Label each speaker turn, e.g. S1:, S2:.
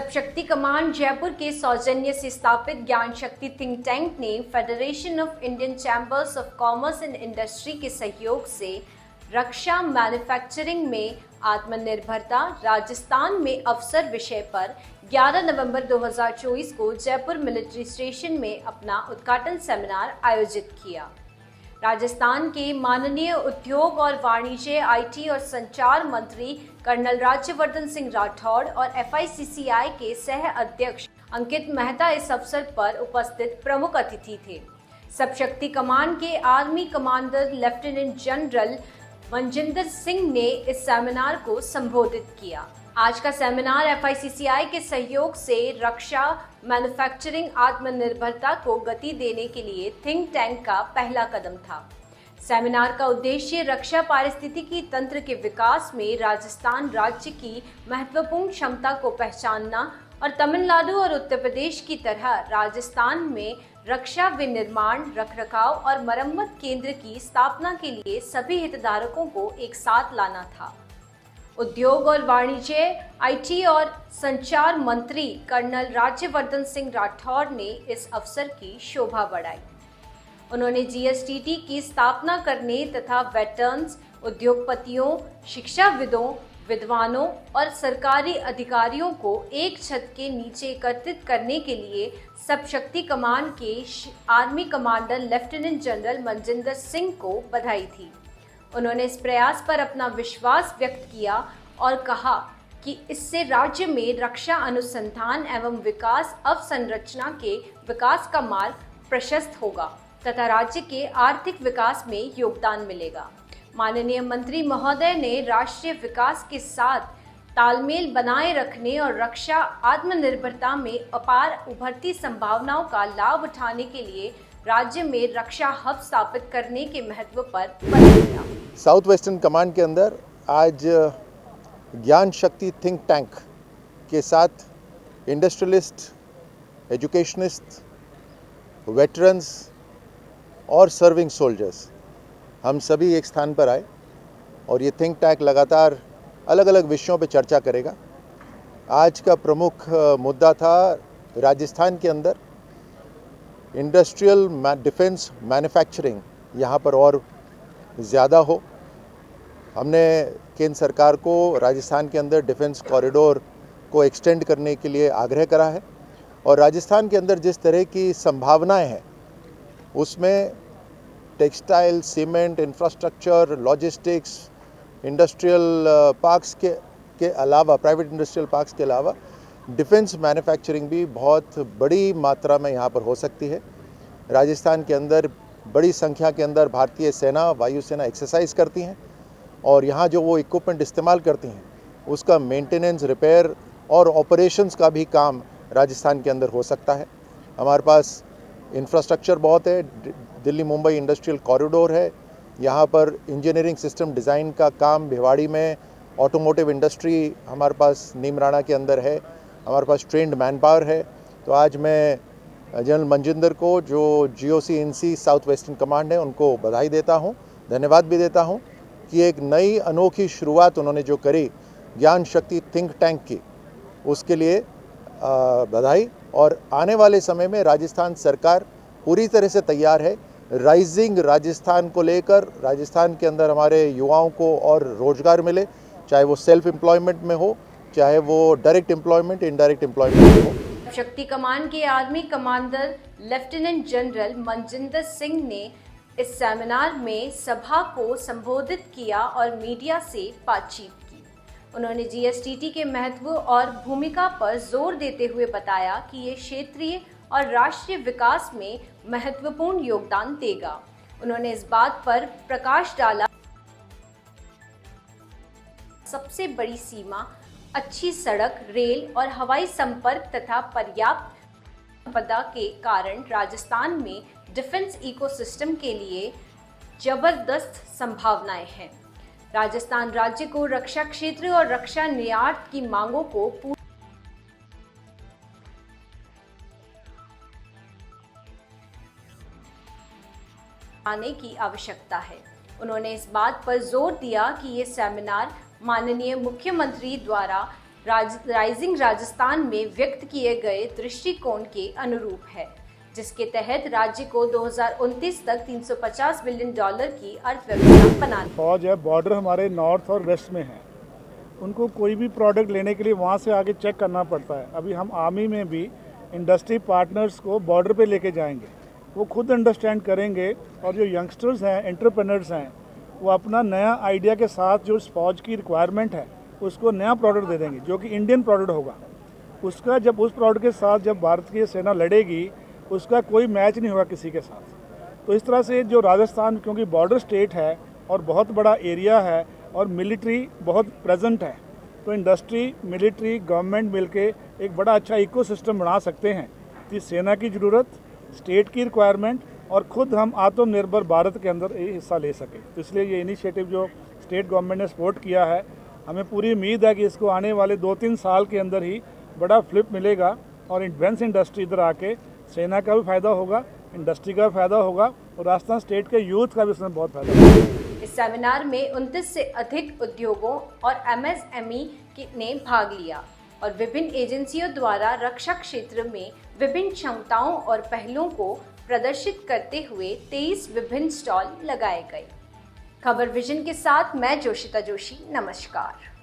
S1: सब शक्ति कमांड जयपुर के सौजन्य से स्थापित ज्ञान शक्ति थिंक टैंक ने federation of Indian chambers of commerce and industry के सहयोग से रक्षा मैन्युफैक्चरिंग में आत्मनिर्भरता राजस्थान में अवसर विषय पर 11 नवंबर 2024 को जयपुर मिलिट्री स्टेशन में अपना उद्घाटन सेमिनार आयोजित किया। राजस्थान के माननीय उद्योग और वाणिज्य, आईटी और संचार मंत्री कर्नल राज्यवर्धन सिंह राठौड़ और FICCI के सह अध्यक्ष अंकित मेहता इस अवसर पर उपस्थित प्रमुख अतिथि थे। सब शक्ति कमान के army commander lieutenant general Manjinder Singh ने इस सेमिनार को संबोधित किया। आज का सेमिनार FICCI के सहयोग से रक्षा मैन्युफैक्चरिंग आत्मनिर्भरता को गति देने के लिए थिंक टैंक का पहला कदम था। सेमिनार का उद्देश्य रक्षा पारिस्थितिकी तंत्र के विकास में राजस्थान राज्य की महत्वपूर्ण क्षमता को पहचानना और तमिलनाडु और उत्तर प्रदेश की तरह राजस्थान में रक्षा विनिर्माण, रखरखाव और मरम्मत केंद्र की स्थापना के लिए सभी हितधारकों को एक साथ लाना था। उद्योग और वाणिज्य, आईटी और संचार मंत्री कर्नल राज्यवर्धन सिंह राठौड़ ने इस अवसर की शोभा बढ़ाई। उन्होंने GSTT की स्थापना करने तथा वेटरन्स, उद्योगपतियों, शिक्षाविदों, विद्वानों और सरकारी अधिकारियों को एक छत के नीचे एकत्रित करने के लिए सब शक्ति कमान के army commander lieutenant general Manjinder Singh को बधाई थी। उन्होंने इस प्रयास पर अपना विश्वास व्यक्त किया और कहा कि इससे राज्य में रक्षा अनुसंधान एवं विकास अवसंरचना के विकास का मार्ग प्रशस्त होगा तथा राज्य के आर्थिक विकास में योगदान मिलेगा। माननीय मंत्री महोदय ने राष्ट्रीय विकास के साथ तालमेल बनाए रखने और रक्षा आत्मनिर्भरता में अपार उभरती संभावनाओं का लाभ उठाने के लिए राज्य में रक्षा हब स्थापित करने के महत्व पर बल दिया।
S2: साउथ वेस्टर्न कमांड के अंदर आज ज्ञान शक्ति थिंक टैंक के साथ इंडस्ट्रियलिस्ट, एजुकेशनिस्ट, वेटरन्स और सर्विंग सोल्जर्स हम सभी एक स्थान पर आए और ये थिंक टैंक लगातार अलग अलग विषयों पर चर्चा करेगा। आज का प्रमुख मुद्दा था राजस्थान के अंदर इंडस्ट्रियल डिफेंस मैन्युफैक्चरिंग यहाँ पर और ज़्यादा हो। हमने केंद्र सरकार को राजस्थान के अंदर डिफेंस कॉरिडोर को एक्सटेंड करने के लिए आग्रह करा है और राजस्थान के अंदर जिस तरह की संभावनाएं हैं उसमें textile, cement, infrastructure, logistics, industrial parks के अलावा, प्राइवेट इंडस्ट्रियल पार्क्स के अलावा डिफेंस मैन्युफैक्चरिंग भी बहुत बड़ी मात्रा में यहाँ पर हो सकती है। राजस्थान के अंदर बड़ी संख्या के अंदर भारतीय सेना, वायुसेना एक्सरसाइज करती हैं और यहाँ जो वो इक्विपमेंट इस्तेमाल करती हैं उसका मेंटेनेंस, रिपेयर और ऑपरेशंस का भी काम राजस्थान के अंदर हो सकता है। हमारे पास इंफ्रास्ट्रक्चर बहुत है, दिल्ली मुंबई इंडस्ट्रियल कॉरिडोर है, यहाँ पर इंजीनियरिंग सिस्टम डिज़ाइन का काम भिवाड़ी में, ऑटोमोटिव इंडस्ट्री हमारे पास नीमराणा के अंदर है, हमारे पास ट्रेंड मैन पावर है। तो आज मैं जनरल मनजिंदर को, जो GOC-INC साउथ वेस्टर्न कमांड है, उनको बधाई देता हूँ, धन्यवाद भी देता हूँ कि एक नई अनोखी शुरुआत उन्होंने जो करी ज्ञान शक्ति थिंक टैंक की, उसके लिए बधाई। और आने वाले समय में राजस्थान सरकार पूरी तरह से तैयार है राइजिंग राजस्थान को लेकर। राजस्थान के अंदर हमारे युवाओं को और रोजगार मिले, चाहे वो सेल्फ एम्प्लॉयमेंट में हो, चाहे वो डायरेक्ट एम्प्लॉयमेंट, इनडायरेक्ट एम्प्लॉयमेंट में हो।
S1: शक्ति कमान के army commander lieutenant general Manjinder Singh ने इस सेमिनार में सभा को संबोधित किया और मीडिया से बातचीत की। उन्होंने GSTT के महत्व और भूमिका पर जोर देते हुए बताया कि ये क्षेत्रीय और राष्ट्रीय विकास में महत्वपूर्ण योगदान देगा। उन्होंने इस बात पर प्रकाश डाला सबसे बड़ी सीमा अच्छी सड़क, रेल और हवाई संपर्क तथा पर्याप्त संपदा के कारण राजस्थान में डिफेंस इकोसिस्टम के लिए जबरदस्त संभावनाएं हैं। राजस्थान राज्य को रक्षा क्षेत्र और रक्षा निर्यात की मांगों को पूरा करने की आवश्यकता है। उन्होंने इस बात पर जोर दिया कि ये सेमिनार माननीय मुख्यमंत्री द्वारा राइजिंग राजस्थान में व्यक्त किए गए दृष्टिकोण के अनुरूप है, जिसके तहत राज्य को 2029 तक $350 बिलियन की अर्थव्यवस्था बनानी।
S3: फौज है, बॉर्डर हमारे नॉर्थ और वेस्ट में है, उनको कोई भी प्रोडक्ट लेने के लिए वहाँ से आगे चेक करना पड़ता है। अभी हम आर्मी में भी इंडस्ट्री पार्टनर्स को बॉर्डर पे लेके जाएंगे, वो खुद अंडरस्टैंड करेंगे और जो यंगस्टर्स हैं, एंटरप्रेन्योर्स हैं, वो अपना नया आइडिया के साथ जो फौज की रिक्वायरमेंट है उसको नया प्रोडक्ट दे देंगे जो कि इंडियन प्रोडक्ट होगा। उसका जब उस प्रोडक्ट के साथ जब भारत की सेना लड़ेगी उसका कोई मैच नहीं होगा किसी के साथ। तो इस तरह से जो राजस्थान, क्योंकि बॉर्डर स्टेट है और बहुत बड़ा एरिया है और मिलिट्री बहुत प्रेजेंट है, तो इंडस्ट्री, मिलिट्री, गवर्नमेंट मिलके एक बड़ा अच्छा इकोसिस्टम बना सकते हैं कि सेना की ज़रूरत, स्टेट की रिक्वायरमेंट और ख़ुद हम आत्मनिर्भर भारत के अंदर हिस्सा ले सकें। तो इसलिए ये इनिशिएटिव जो स्टेट गवर्नमेंट ने सपोर्ट किया है, हमें पूरी उम्मीद है कि इसको आने वाले 2-3 साल के अंदर ही बड़ा फ्लिप मिलेगा और डिफेंस इंडस्ट्री इधर आके सेना का भी फायदा होगा, इंडस्ट्री का भी फायदा होगा और राजस्थान स्टेट के यूथ का भी इसमें बहुत फायदा होगा।
S1: इस सेमिनार में 29 से अधिक उद्योगों और MSME ने भाग लिया और विभिन्न एजेंसियों द्वारा रक्षा क्षेत्र में विभिन्न क्षमताओं और पहलों को प्रदर्शित करते हुए 23 विभिन्न स्टॉल लगाए गए। खबर विजन के साथ मैं जोशिता जोशी, नमस्कार।